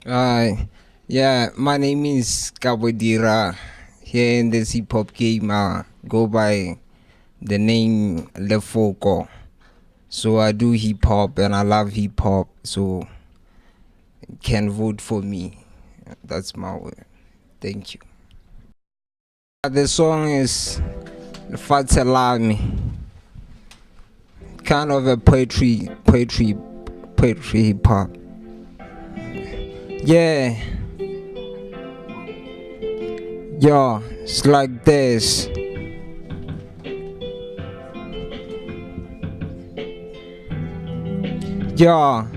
Uh, yeah, my name is Kabodira. Here in this hip hop game, go by the name Lefoko. So I do hip hop and I love hip hop. So can vote for me. That's my word. Thank you. The song is Fatselami. Kind of a poetry hip hop. Yeah. Yo, it's like this. Yo,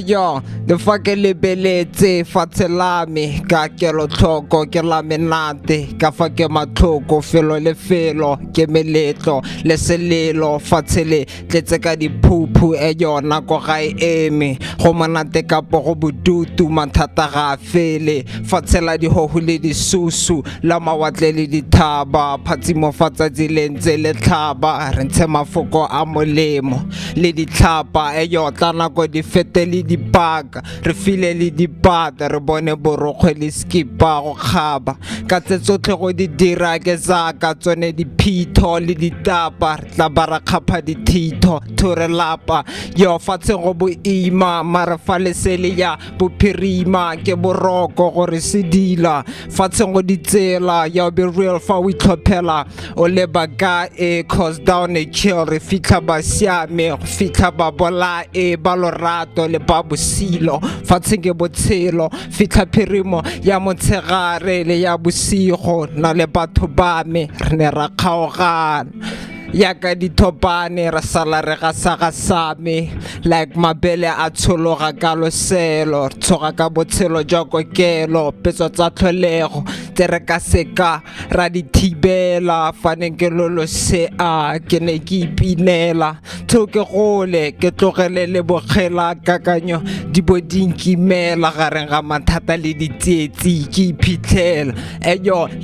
Yo, the fucking lebeletse fatshe la me ka kelotlhoko ke la menate ka fa ke matlhoko felo le felo ke meletlo le selelo fatshe le tletse ka diphuphu yona ko ga e eme go monate ka po go bodutu mathata ga fele fatshe la dihoho le disusu la mawatle le dithaba phatsimo fatsa dilentse le tlhaba re ntshe mafoko a molemo le ditlhapa tla nako di fetele di paka re file le dipata re bone borokgwe le skipa go kgaba ka tse tsotlhe go di dira ke zaka tsone diphitho le ditapa re tla bara kgapha dithitho thore lapa yo fatshe go boima mare fa lesele ya bophirima ke boroko gore se dila fatshe go ditsela ya be real fa we tlhophela o leba ka cause down a chill re fitla ba siame go fitla ba bola ba lorato le ba bosilo fatshe ke botshelo fitla phirimo ya motshegare le ya bosigo na le batho ba me re ne ra kgaogana yaka dithopane ra sala re ga saga same like mabele a tshologa ka loselo tshoga ka botshelo jwa kokelo petso tsa tlholego tse re ka seka ra di thibela faneng ke lolo se a ke ne ke ipinela thoke gole ke tlogele le bogela kakanyo di bodinkimela gareng ga mathata le ditsietsi ke iphitlhela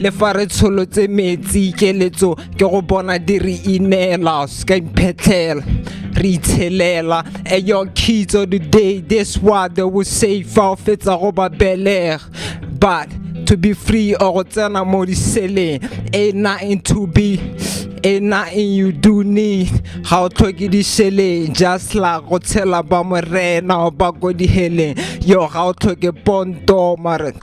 le fa re tsholotse metsi keletso ke go bona diri inela ska imphetlela re itshelela kids of the day this what they will say fa fetsa go ba beler but to be free or go tsena mo diseleng ain't nothing to be ain't nothing you do need ga o tlhoke diseleng just like go tshela ba morena ba go diheleng yo ga o tlhoke ponto mare